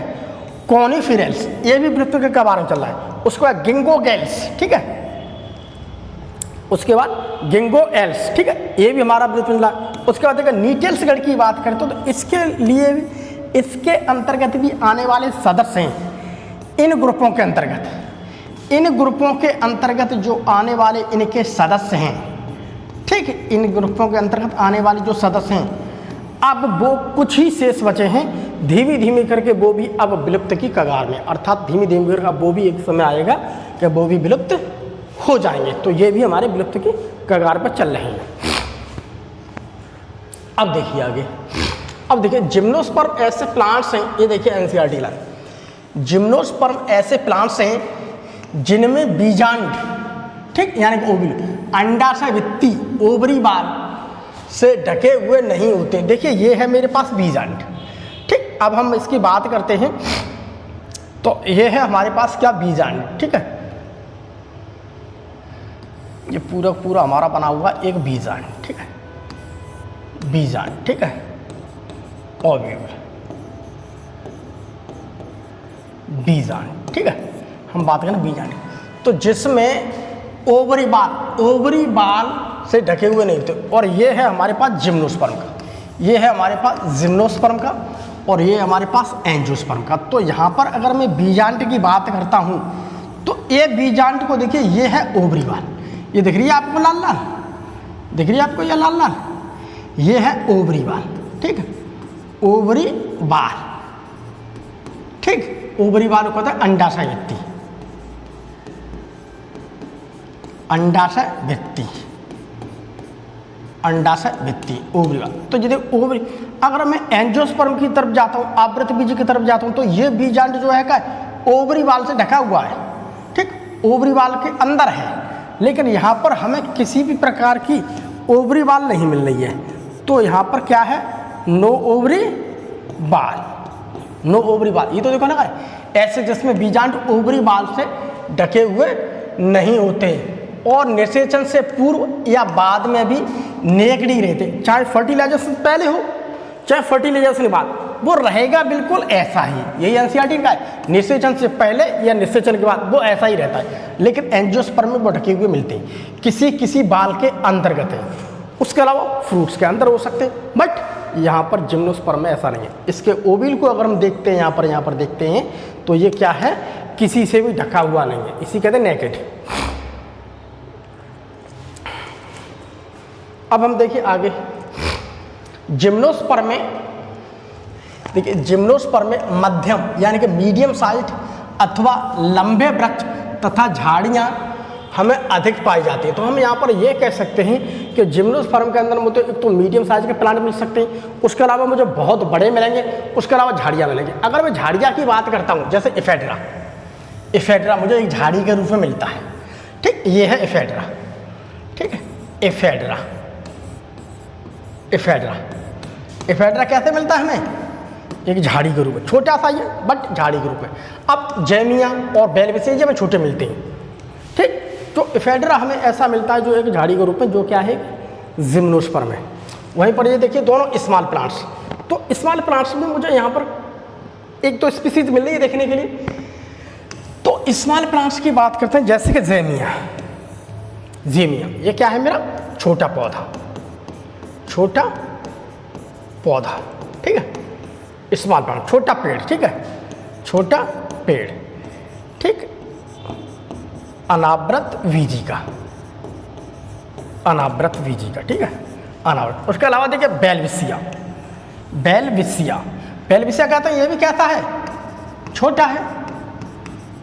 कॉनिफेरल्स ये भी विलुप्त के कगार में चल रहा है। उसके बाद गिंगोगेल्स, ठीक है, उसके बाद गिंगोएल्स, ठीक है, ये भी हमारा विलुप्त मिला। उसके बाद देखिए नीटेल्स गढ़ की बात करें तो इसके लिए भी इसके अंतर्गत भी आने वाले सदस्य हैं। इन ग्रुपों के अंतर्गत जो आने वाले इनके सदस्य हैं, ठीक है, इन ग्रुपों के अंतर्गत आने वाले जो सदस्य हैं, अब वो कुछ ही शेष बचे हैं। धीमे धीमे करके वो भी अब विलुप्त की कगार में, अर्थात धीमे धीमे करके वो भी एक समय आएगा कि वो भी विलुप्त हो जाएंगे। तो ये भी हमारे विलुप्त की कगार पर चल रहे हैं। अब देखिए आगे, अब देखिए जिम्नोस्पर्म ऐसे प्लांट्स हैं, ये देखिए एनसीईआरटी लाइन, जिम्नोस्पर्म ऐसे प्लांट्स हैं जिनमें बीजांड, ठीक, यानी कि ओवरी, अंडाशय भित्ति, ओवरी बाल से ढके हुए नहीं होते। देखिए ये है मेरे पास बीजांड, ठीक। अब हम इसकी बात करते हैं, तो ये है हमारे पास क्या, बीजांड, ठीक है। ये पूरा पूरा हमारा बना हुआ एक बीजांड, ठीक है, बीजांड, ठीक है, ओव्यूल, बीजांड, ठीक है। हम बात करें बीजांड, तो जिसमें ओवरी बाल से ढके हुए नहीं होते। और ये है हमारे पास जिम्नोस्पर्म का, ये है हमारे पास जिम्नोस्पर्म का, और ये हमारे पास एंजियोस्पर्म का। तो यहाँ पर अगर मैं बीजांड की बात करता हूँ तो ये बीजांड को देखिए, ये है ओवरी बाल, ये दिख रही है आपको लाल लाल, दिख रही है आपको ये लाल लाल, ये है ओवरी बाल, ठीक है, ओवरी बाल, ठीक। ओवरी बाल को कहते हैं अंडाशय भित्ति, अंडाशय भित्ति, अंडाशय भित्ति, ओवरी बाल। तो यदि ओवरी, अगर मैं एंजियोस्पर्म की तरफ जाता हूँ, आवृत बीज की तरफ जाता हूँ, तो ये बीजांड जो है क्या, ओवरी बाल से ढका हुआ है, ठीक, ओवरी बाल के अंदर है। लेकिन यहाँ पर हमें किसी भी प्रकार की ओवरी बाल नहीं मिल रही है, तो यहाँ पर क्या है, नो ओवरी बाल, नो ओवरी बाल। ये तो देखो ना, ऐसे जिसमें बीजांड ओवरी बाल से ढके हुए नहीं होते और निषेचन से पूर्व या बाद में भी नेकड़ी रहते, चाहे फर्टिलाइजेशन पहले हो चाहे फर्टिलाइजेशन के बाद, वो रहेगा बिल्कुल ऐसा ही। यही एनसीईआरटी का है, निषेचन से पहले या निषेचन के बाद वो ऐसा ही रहता है। लेकिन एंजियोस्पर्म में वो ढके हुए मिलते हैं, किसी किसी बाल के अंतर्गत है, उसके अलावा फ्रूट्स के अंदर हो सकते हैं, बट यहाँ पर जिम्नोस्पर्म में ऐसा नहीं है। इसके ओविल को अगर हम देखते हैं, यहाँ पर देखते हैं, तो ये क्या है, किसी से भी ढका हुआ नहीं है, इसी कहते हैं नेकेड। अब हम देखिए आगे, जिम्नोस्पर्म में देखिए, जिम्नोस्पर्म में मध्यम यानी कि मीडियम साइज अथवा लंबे वृक्ष तथा झाड़ियाँ हमें अधिक पाई जाती है। तो हम यहाँ पर ये कह सकते हैं कि जिम्नोस्पर्म के अंदर मुझे एक तो मीडियम साइज के प्लांट मिल सकते हैं, उसके अलावा मुझे बहुत बड़े मिलेंगे, उसके अलावा झाड़ियाँ मिलेंगी। अगर मैं झाड़ियाँ की बात करता हूँ, जैसे इफेड्रा, इफेड्रा मुझे एक झाड़ी के रूप में मिलता है, ठीक, ये है इफेड्रा, ठीक है, इफेड्रा, इफेड्रा, इफेड्रा कैसे मिलता है हमें, एक झाड़ी के रूप में, छोटा सा ये बट झाड़ी के रूप में। अब जैमिया और बेलविसेजिया में छोटे मिलते हैं, ठीक। तो इफेड्रा हमें ऐसा मिलता है जो एक झाड़ी के रूप में, जो क्या है, जिम्नोस्पर्म है। वहीं पर ये देखिए दोनों स्मॉल प्लांट्स, तो स्मॉल प्लांट्स में मुझे यहाँ पर एक तो स्पीसीज मिल रही है देखने के लिए। तो स्मॉल प्लांट्स की बात करते हैं, जैसे कि जैमिया, जेमिया, ये क्या है, मेरा छोटा पौधा, छोटा पौधा, ठीक है, स्मॉल प्लांट, छोटा पेड़, ठीक है, छोटा पेड़, ठीक, अनावृत वीजिका, अनावृत वीजिका, ठीक है, अनावृत। उसके अलावा देखिए बेलविसिया, बेलविसिया, बेलविसिया कहते हैं, ये भी कहता है छोटा है,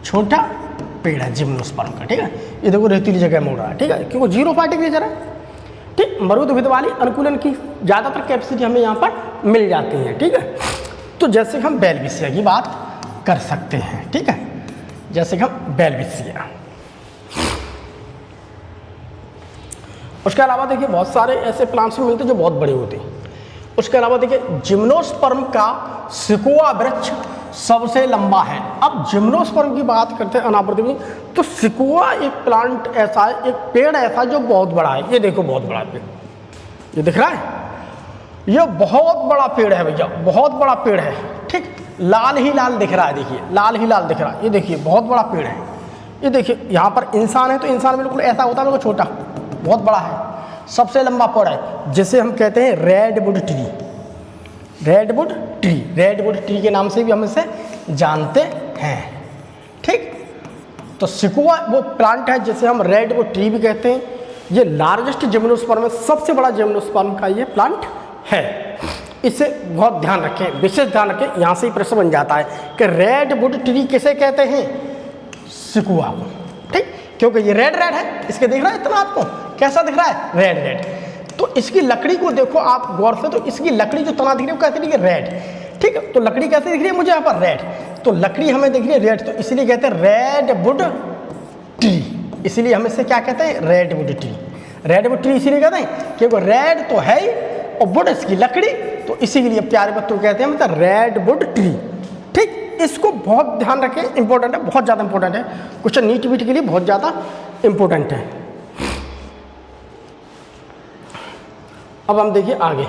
छोटा पेड़ है जिम्नोस्पर्म का, ठीक है। ये देखो रेतीली जगह में उड़ रहा है, ठीक है, क्योंकि जीरो फाइटिक नेचर है, ठीक। मरुद वाली अनुकूलन की ज़्यादातर कैपेसिटी हमें यहाँ पर मिल जाती है, ठीक है। तो जैसे हम बेलविसिया की बात कर सकते हैं, ठीक है, जैसे कि हम बेलविसिया। उसके अलावा देखिए बहुत सारे ऐसे प्लांट्स में मिलते हैं जो बहुत बड़े होते हैं। उसके अलावा देखिए जिम्नोस्पर्म का सिकोआ वृक्ष सबसे लंबा है। अब जिम्नोस्पर्म की बात करते हैं अनावृत में, तो सिकोआ एक प्लांट ऐसा है, एक पेड़ ऐसा जो बहुत बड़ा है। ये देखो बहुत बड़ा पेड़, ये दिख रहा है, ये बहुत बड़ा पेड़ है भैया, बहुत बड़ा पेड़ है, ठीक, लाल ही लाल दिख रहा है, देखिए लाल ही लाल दिख रहा है, ये देखिए बहुत बड़ा पेड़ है। ये देखिए यहाँ पर इंसान है, तो इंसान बिल्कुल ऐसा होता है, बिल्कुल छोटा, बहुत बड़ा है, सबसे लंबा पेड़ है, जिसे हम कहते हैं redwood tree, redwood tree, redwood tree के नाम से भी हम इसे जानते हैं, ठीक। तो सिकोआ वो प्लांट है जिसे हम रेडवुड ट्री भी कहते हैं। ये लार्जेस्ट जिम्नोस्पर्म में सबसे बड़ा जिम्नोस्पर्म का ये प्लांट है। इसे बहुत ध्यान रखें, विशेष ध्यान रखें, यहाँ से ही प्रश्न बन जाता है कि रेडवुड ट्री किसे कहते हैं, सिकोआ को, ठीक, क्योंकि ये रेड रेड है, इसके दिख रहा है इतना आपको, कैसा दिख रहा है, रेड रेड। तो इसकी लकड़ी को देखो आप गौर से, तो इसकी लकड़ी जो तना दिख रही है वो कैसे दिख रही है, रेड, ठीक है। तो लकड़ी कैसे दिख रही है मुझे यहाँ पर, रेड, तो लकड़ी हमें दिख रही है रेड, तो इसलिए कहते हैं रेडवुड ट्री, इसलिए हम इसे क्या कहते हैं, रेडवुड ट्री। रेडवुड ट्री इसीलिए कहते हैं क्योंकि रेड तो है ही और वुड इसकी लकड़ी, तो इसी के लिए प्यारे बच्चों कहते हैं मतलब रेडवुड ट्री। ठीक, इसको बहुत ध्यान रखें, इंपॉर्टेंट है, बहुत ज़्यादा इंपॉर्टेंट है, क्वेश्चन नीट बीट के लिए बहुत ज़्यादा इंपॉर्टेंट है। अब हम देखिए आगे,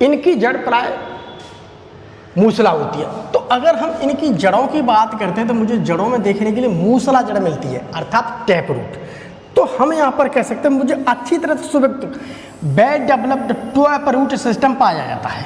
इनकी जड़ प्राय मूसला होती है। तो अगर हम इनकी जड़ों की बात करते हैं तो मुझे जड़ों में देखने के लिए मूसला जड़ मिलती है अर्थात टैप रूट। तो हम यहाँ पर कह सकते हैं मुझे अच्छी तरह से सुव्यक्त well developed tap root system पाया जाता है।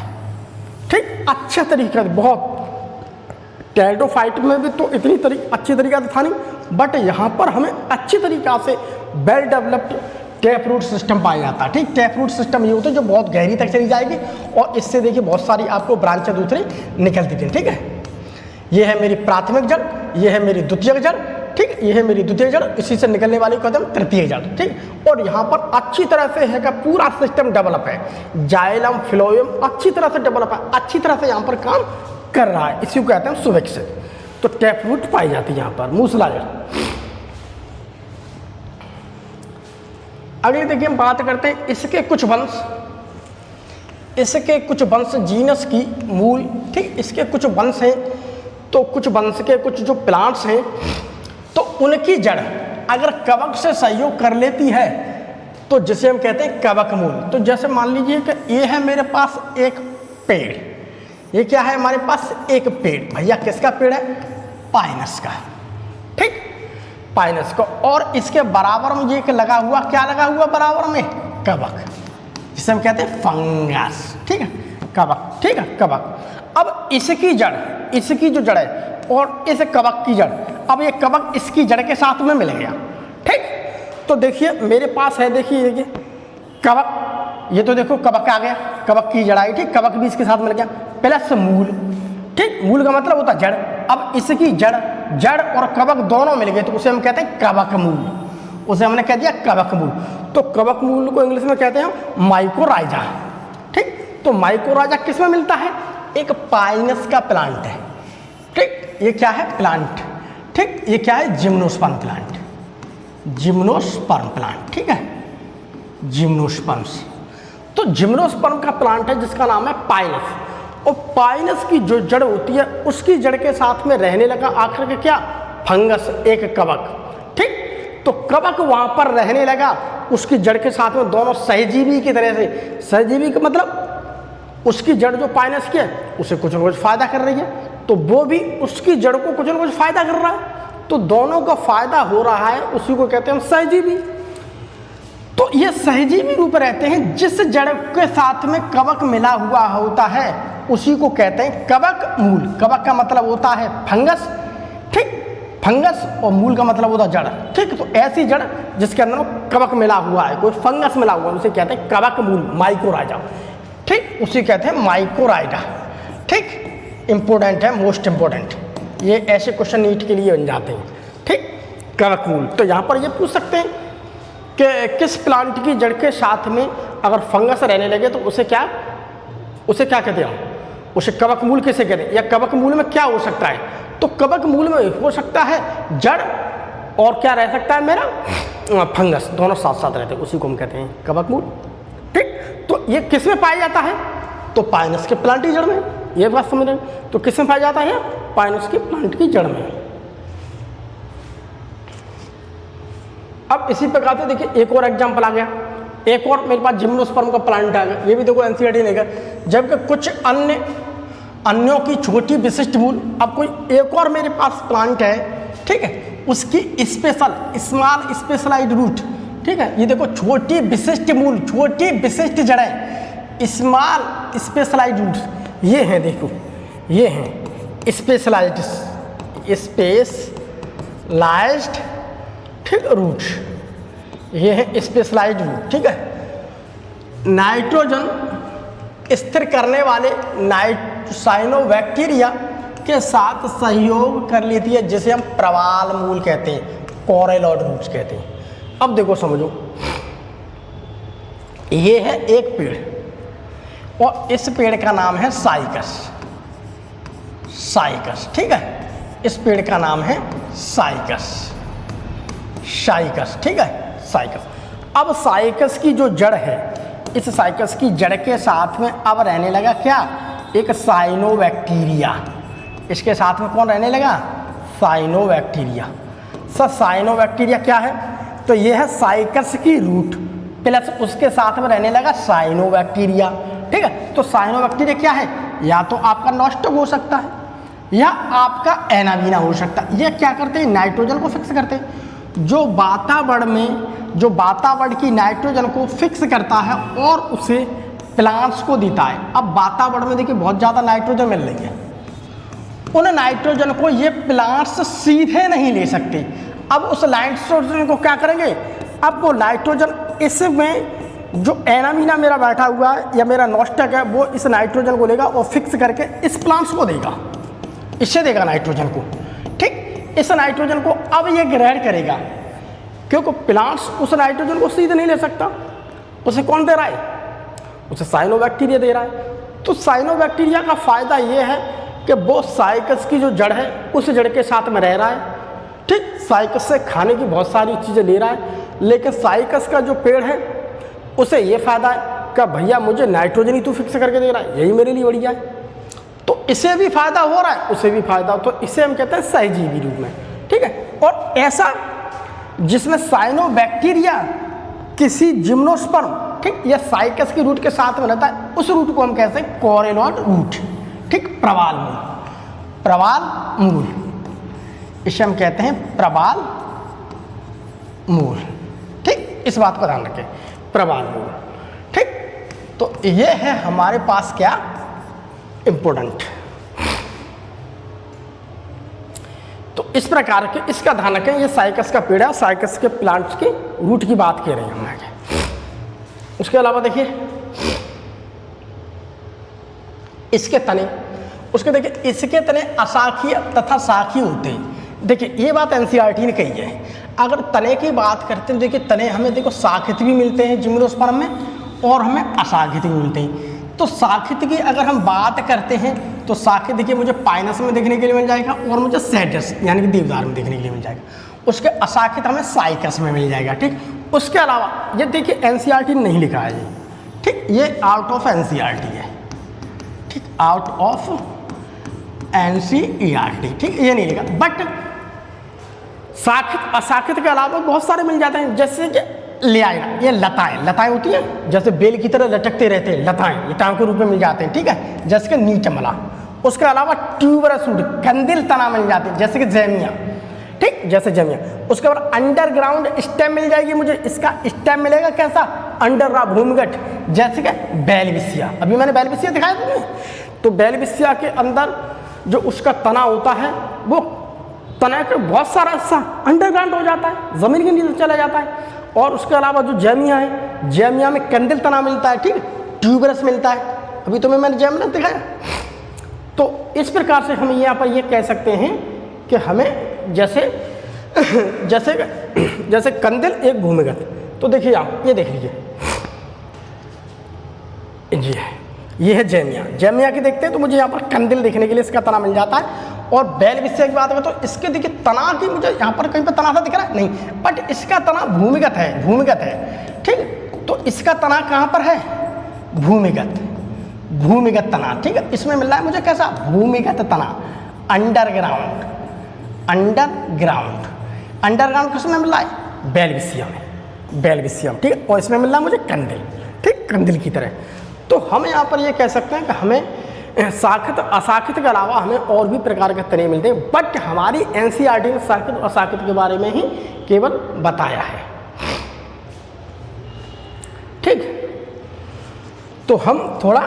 ठीक, अच्छे तरीके से, बहुत टेरिडोफाइट में भी तो इतनी अच्छी तरीका से था नहीं, बट यहाँ पर हमें अच्छी तरीक़ा से well developed tap root system पाया जाता है। ठीक, टैप रूट सिस्टम ये होता है जो बहुत गहरी तक चली जाएगी और इससे देखिए बहुत सारी आपको ब्रांचें दूसरी निकलती थी। ठीक है, ये है मेरी प्राथमिक जड़, ये है मेरी द्वितीयक जड़। ठीक, ये है मेरी द्वितीय जड़, इसी से निकलने वाली कहते हैं तृतीय जड़। ठीक, और यहाँ पर अच्छी तरह से है कि पूरा सिस्टम डेवलप है, जाइलम फ्लोएम अच्छी तरह से डेवलप है, अच्छी तरह से यहाँ पर काम कर रहा है, इसी को कहते हैं सुविकसित। तो टैप रूट पाई जाती है यहाँ पर मूसला जड़। अगले देखिए हम बात करते हैं इसके कुछ वंश जीनस की मूल। ठीक, इसके कुछ वंश हैं, तो कुछ वंश के कुछ जो प्लांट्स हैं तो उनकी जड़ अगर कवक से सहयोग कर लेती है तो जिसे हम कहते हैं कवक मूल। तो जैसे मान लीजिए कि ये है मेरे पास एक पेड़, ये क्या है हमारे पास एक पेड़, भैया किसका पेड़ है? पाइनस का। ठीक, पाइनस को, और इसके बराबर में ये लगा हुआ, क्या लगा हुआ बराबर में? कवक, जिसे हम कहते हैं फंगस। ठीक है, कवक। ठीक है, कवक। अब इसकी जड़, इसकी जो जड़ है और इस कवक की जड़, अब ये कवक इसकी जड़ के साथ में मिल गया। ठीक, तो देखिए मेरे पास है, देखिए ये कवक, ये तो देखो कवक आ गया, कवक की जड़ आई। ठीक, कवक भी इसके साथ मिल गया, प्लस मूल। ठीक, मूल का मतलब होता है जड़। अब इसकी जड़, जड़ और कवक दोनों मिल गए तो उसे हम कहते हैं कवक मूल, उसे हमने कह दिया कवक मूल। तो कवक मूल को इंग्लिश में कहते हैं माइकोराइजा। ठीक, तो माइकोराइजा किस में मिलता है? एक पाइनस का प्लांट है। ठीक, ये क्या है? प्लांट। ठीक, ये क्या है? Gymnosperm plant, gymnosperm plant. ठीक है, जिम्नोस्पर्म्स। तो जिम्नोस्पर्म का प्लांट है जिसका नाम है पाइनस, और पाइनस की जो जड़ होती है उसकी जड़ के साथ में रहने लगा आखिर के क्या? फंगस, एक कवक। ठीक, तो कवक वहाँ पर रहने लगा, उसकी जड़ के साथ में दोनों सहजीवी की तरह से। सहजीवी का मतलब उसकी जड़ जो पाइनस की है उसे कुछ न कुछ फायदा कर रही है, तो वो भी उसकी जड़ को कुछ न कुछ फायदा कर रहा है, तो दोनों का फायदा हो रहा है, उसी को कहते हैं सहजीवी। तो ये सहजीवी रूप रहते हैं, जिस जड़ के साथ में कवक मिला हुआ होता है उसी को कहते हैं कवक मूल। कवक का मतलब होता है फंगस। ठीक, फंगस, और मूल का मतलब होता है जड़। ठीक, तो ऐसी जड़ जिसके अंदर कवक मिला हुआ है, कोई फंगस मिला हुआ है, उसे कहते हैं कवक मूल, माइकोराइजा। ठीक, उसे कहते हैं माइकोराइजा। ठीक, इंपॉर्टेंट है, मोस्ट इंपॉर्टेंट, ये ऐसे क्वेश्चन नीट के लिए बन जाते हैं। ठीक, कवक मूल। तो यहाँ पर ये पूछ सकते हैं कि किस प्लांट की जड़ के साथ में अगर फंगस रहने लगे तो उसे क्या कहते हैं? उसे कवक मूल कैसे कहते हैं, या कवक मूल में क्या हो सकता है? तो कवक मूल में हो सकता है जड़, और क्या रह सकता है मेरा? फंगस, दोनों साथ साथ रहते हैं, उसी को हम कहते हैं कवक मूल। ठीक, तो ये किस में पाया जाता है? तो पाइनस के प्लांट की जड़ में, ये बात समझ रहे हैं। तो किस में पाया जाता है? पाइनस के प्लांट की जड़ में। अब इसी प्रकार से देखिए एक और एग्जाम्पल आ गया, एक और मेरे पास जिम्नोस्पर्म का प्लांट आ गया, ये भी देखो एनसीईआरटी ने कहा। जबकि कुछ अन्यों की छोटी विशिष्ट मूल। अब कोई एक और मेरे पास प्लांट है, ठीक है, उसकी स्मॉल स्पेशलाइज्ड रूट। ठीक है, ये देखो छोटी विशिष्ट मूल, छोटी विशिष्ट जड़ें, स्मॉल स्पेशलाइज्ड रूट, ये हैं, देखो ये हैं स्पेशलाइज्ड, ठीक, रूट, ये है स्पेशलाइज्ड रूट। ठीक है, नाइट्रोजन स्थिर करने वाले साइनोबैक्टीरिया के साथ सहयोग कर लेती है, जिसे हम प्रवाल मूल कहते हैं, कोरेलॉइड रूट्स कहते हैं। अब देखो समझो, ये है एक पेड़ और इस पेड़ का नाम है साइकस। साइकस, ठीक है, इस पेड़ का नाम है साइकस। ठीक है, साइकस। अब साइकस की जो जड़ है, इस साइकस की जड़ के साथ में अब रहने लगा क्या, एक साइनोबैक्टीरिया। इसके साथ में कौन रहने लगा, साइनोबैक्टीरिया। सर साइनोबैक्टीरिया क्या है, तो ये है साइकस की रूट प्लस उसके साथ में रहने लगा साइनोबैक्टीरिया। ठीक है, तो साइनोबैक्टीरिया क्या है, या तो आपका नॉस्टक हो सकता है या आपका एनावीना हो सकता है। ये क्या करते हैं, नाइट्रोजन को फिक्स करते हैं। जो वातावरण की नाइट्रोजन को फिक्स करता है और उसे प्लांट्स को देता है। अब वातावरण में देखिए बहुत ज़्यादा नाइट्रोजन मिल रही है, उन नाइट्रोजन को ये प्लांट्स सीधे नहीं ले सकते। अब उस नाइट्रोजन को क्या करेंगे, अब वो नाइट्रोजन इसमें जो एनामीना मेरा बैठा हुआ है या मेरा नॉस्टक है, वो इस नाइट्रोजन को लेगा और फिक्स करके इस प्लांट्स को देगा, इससे देगा नाइट्रोजन को। ठीक, इस नाइट्रोजन को अब ये ग्रहण करेगा, क्योंकि प्लांट्स उस नाइट्रोजन को सीधे नहीं ले सकता। उसे कौन दे रहा है, उसे साइनोबैक्टीरिया दे रहा है। तो साइनोबैक्टीरिया का फ़ायदा ये है कि वो साइकस की जो जड़ है उस जड़ के साथ में रह रहा है। ठीक, साइकस से खाने की बहुत सारी चीज़ें ले रहा है, लेकिन साइकस का जो पेड़ है उसे ये फ़ायदा है कि भैया मुझे नाइट्रोजन ही तू फिक्स करके दे रहा है, यही मेरे लिए बढ़िया है। तो इसे भी फ़ायदा हो रहा है, उसे भी फ़ायदा हो, तो इसे हम कहते हैं सहजीवी रूप में। ठीक है, और ऐसा जिसमें साइनोबैक्टीरिया किसी जिम्नोस्पर्म, ठीक, या साइकस की रूट के साथ में रहता है, उस रूट को हम कहते हैं कोरेलॉइड रूट। ठीक, प्रवाल मूल, प्रवाल मूल, इसे हम कहते हैं प्रवाल मूल। ठीक, इस बात का ध्यान रखें, प्रवाल मूल। ठीक, तो ये है हमारे पास क्या इम्पोर्टेंट। तो इस प्रकार के इसका ध्यान रखें, ये साइकस का पेड़ है, साइकस के प्लांट्स की रूट की बात कर रहे हैं हम आगे। उसके अलावा देखिए इसके तने, उसके देखिए इसके तने अशाखीय तथा शाखीय होते हैं। देखिए ये बात एनसीईआरटी ने कही है। अगर तने की बात करते हैं, देखिए तने हमें देखो शाखित भी मिलते हैं जिम्नोस्पर्म में और हमें अशाखित भी मिलते हैं। तो शाखित की अगर हम बात करते हैं तो शाखित देखिए मुझे पाइनस में देखने के लिए मिल जाएगा और मुझे सैडस यानी कि देवदार में देखने के लिए मिल जाएगा। उसके अशाखित हमें साइकस में मिल जाएगा। ठीक, उसके अलावा ये देखिए एनसीईआरटी ने नहीं लिखा है ये। ठीक, ये आउट ऑफ एनसीईआरटी है। ठीक, आउट ऑफ एनसीईआरटी। ठीक, ये नहीं लिखा, बट शाखित अशाखित के अलावा बहुत सारे मिल जाते हैं, जैसे कि लियाइना, ये लताएं, लताएं होती हैं जैसे बेल की तरह लटकते रहते हैं, लताएं, लताओं के रूप में मिल जाते हैं। ठीक है, जैसे कि नीचमला। उसके अलावा ट्यूबरस रूट, कंदिल तना मिल जाते हैं, जैसे कि जैमिया। ठीक, जैसे जैमिया। उसके बाद अंडरग्राउंड स्टेम मिल जाएगी मुझे, इसका स्टेम मिलेगा कैसा, अंडरग्राउंड भूमिगत, जैसे कि बेलविसिया। अभी मैंने बेलविसिया दिखाया तुम्हें, तो बेलविसिया के अंदर जो उसका तना होता है वो तना का बहुत सारा हिस्सा अंडरग्राउंड हो जाता है, ज़मीन के नीचे चला जाता है। और उसके अलावा जो जैमिया है, जैमिया में कंदिल तना मिलता है। ठीक, ट्यूबरस मिलता है, अभी तुम्हें मैंने जैमिया दिखाया। तो इस प्रकार से हम यहाँ पर ये कह सकते हैं कि हमें जैसे जैसे जैसे कंदिल एक भूमिगत, तो देखिए आप ये देख लीजिए, जी है, ये है जैमिया। जैमिया की देखते हैं तो मुझे यहाँ पर कंदिल देखने के लिए इसका तना मिल जाता है। और बेलविसिया की बात करें तो इसके देखिए तना की मुझे यहाँ पर कहीं पर तना सा दिख रहा है नहीं, बट इसका तना भूमिगत है, भूमिगत है। ठीक, तो इसका तना कहाँ पर है, भूमिगत, भूमिगत तना। ठीक है, इसमें मिल रहा है मुझे कैसा, भूमिगत तना, अंडरग्राउंड, अंडरग्राउंड, अंडरग्राउंड किसमें मिल रहा है, बेलविसिया में, बेलविसिया में। ठीक है, और इसमें मिल रहा है मुझे कंदिल। ठीक, कंदिल की तरह। तो हम यहाँ पर ये कह सकते हैं कि हमें शाखित अशाखित के अलावा हमें और भी प्रकार के तने मिलते हैं, बट हमारी एनसीईआरटी ने शाखित और अशाखित के बारे में ही केवल बताया है। ठीक, तो हम थोड़ा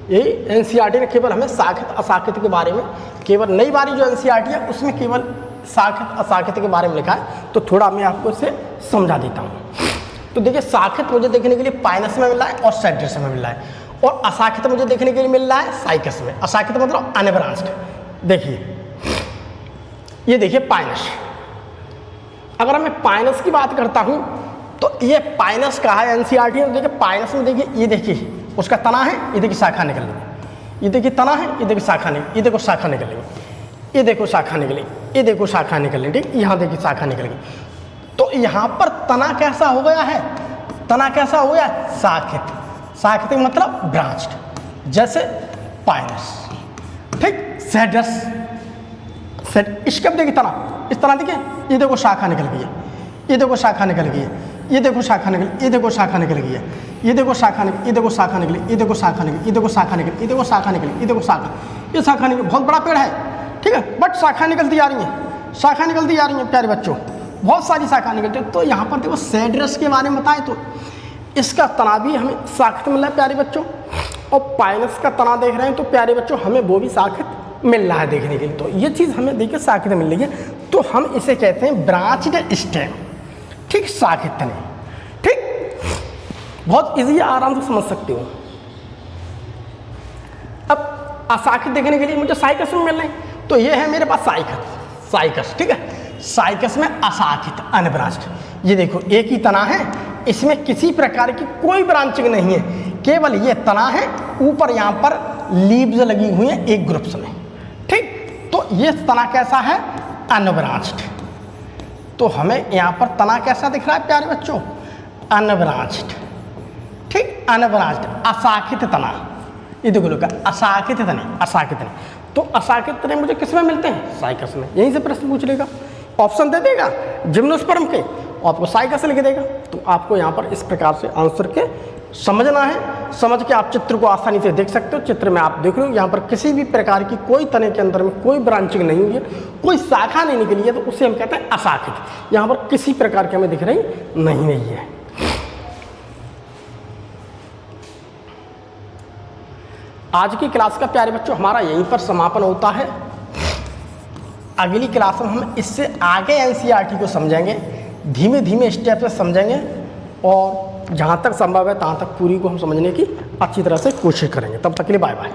यही एनसीईआरटी ने केवल हमें शाखित अशाखित के बारे में, केवल नई वाली जो एनसीईआरटी है उसमें केवल शाखित अशाखित के बारे में लिखा है, तो थोड़ा मैं आपको इसे समझा देता हूँ। तो देखिए शाखित मुझे देखने के लिए पाइनस में मिल रहा है और सैड्रस में मिल रहा है, और अशाखित मुझे देखने के लिए मिल रहा है साइकस में। अशाखित मतलब अनब्रांच्ड। देखिए ये देखिए पाइनस, अगर मैं पाइनस की बात करता हूँ तो ये पाइनस का है एनसीईआरटी में। देखिए पाइनस में देखिए, ये देखिए उसका तना है, ये देखिए शाखा निकल रही, ये देखिए तना है, ये देखिए शाखा निकल, ये देखो शाखा निकल रही, ये देखो शाखा निकली, ये देखो शाखा निकल रही। ठीक, यहाँ देखिए शाखा निकल गई। तो यहाँ पर तना कैसा हो गया है, तना कैसा हो गया है, शाखित। शाखित मतलब ब्रांच्ड, जैसे पाइनस, ठीक, सेड्रस। इसके अब देखिए तना, इस तरह देखिए, ये देखो शाखा निकल गई है, ये देखो शाखा निकल गई है, ये देखो शाखा निकल, ये देखो शाखा निकल गई है, ये देखो शाखा निकल, ये देखो शाखा निकली, ये देखो शाखा निकली, ये देखो शाखा निकली, ये देखो शाखा निकली, ये देखो शाखा, ये शाखा निकली। बहुत बड़ा पेड़ है, ठीक है, बट शाखा निकलती जा रही है, शाखा निकलती जा रही है प्यारे बच्चों, बहुत सारी शाखा निकलती है। तो यहाँ पर देखो सेड्रस के बारे में बताएं तो इसका तना भी हमें शाखित मिल रहा है प्यारे बच्चों, और पाइनस का तना देख रहे हैं तो प्यारे बच्चों हमें वो भी शाखित मिल रहा है देखने के लिए। तो ये चीज़ हमें देखिए शाखित मिल रही है, तो हम इसे कहते हैं ब्रांच्ड स्टेम, ठीक, शाखित तने, ठीक, बहुत इजी है, आराम से समझ सकते हो। अब अशाखित देखने के लिए मुझे साइकस में मिल रहे हैं, तो ये है मेरे पास साइकस, ठीक है, साइकस में अशाखित अनब्रांच्ड। ये देखो एक ही तना है, इसमें किसी प्रकार की कोई ब्रांचिंग नहीं है, केवल ये तना है, ऊपर यहाँ पर लीव्स लगी हुई हैं एक ग्रुप्स में, ठीक। तो ये तना कैसा है, अनब्रांच्ड। तो हमें यहाँ पर तना कैसा दिख रहा है प्यारे बच्चों, अनब्रांच्ड, ठीक, अनब्रांच्ड, अशाखित तना। ये देखो लोग अशाखित तने, अशाखित तने। तो अशाखित तने मुझे किस में मिलते हैं, साइकस में। यहीं से प्रश्न पूछ लेगा, ऑप्शन दे देगा जिम्नोस्पर्म के, आपको साइकस लिख देगा। तो आपको यहाँ पर इस प्रकार से आंसर के समझना है, समझ के आप चित्र को आसानी से देख सकते हो। चित्र में आप देख रहे हो यहाँ पर किसी भी प्रकार की कोई तने के अंदर में कोई ब्रांचिंग नहीं हुई है, कोई शाखा नहीं निकली है, तो उसे हम कहते हैं अशाखित। यहाँ पर किसी प्रकार की हमें दिख रही नहीं है। आज की क्लास का प्यारे बच्चों हमारा यहीं पर समापन होता है। अगली क्लास में हम इससे आगे एनसीईआरटी को समझेंगे, धीमे धीमे स्टेप से समझेंगे, और जहाँ तक संभव है तहाँ तक पूरी को हम समझने की अच्छी तरह से कोशिश करेंगे। तब तक के लिए बाय बाय।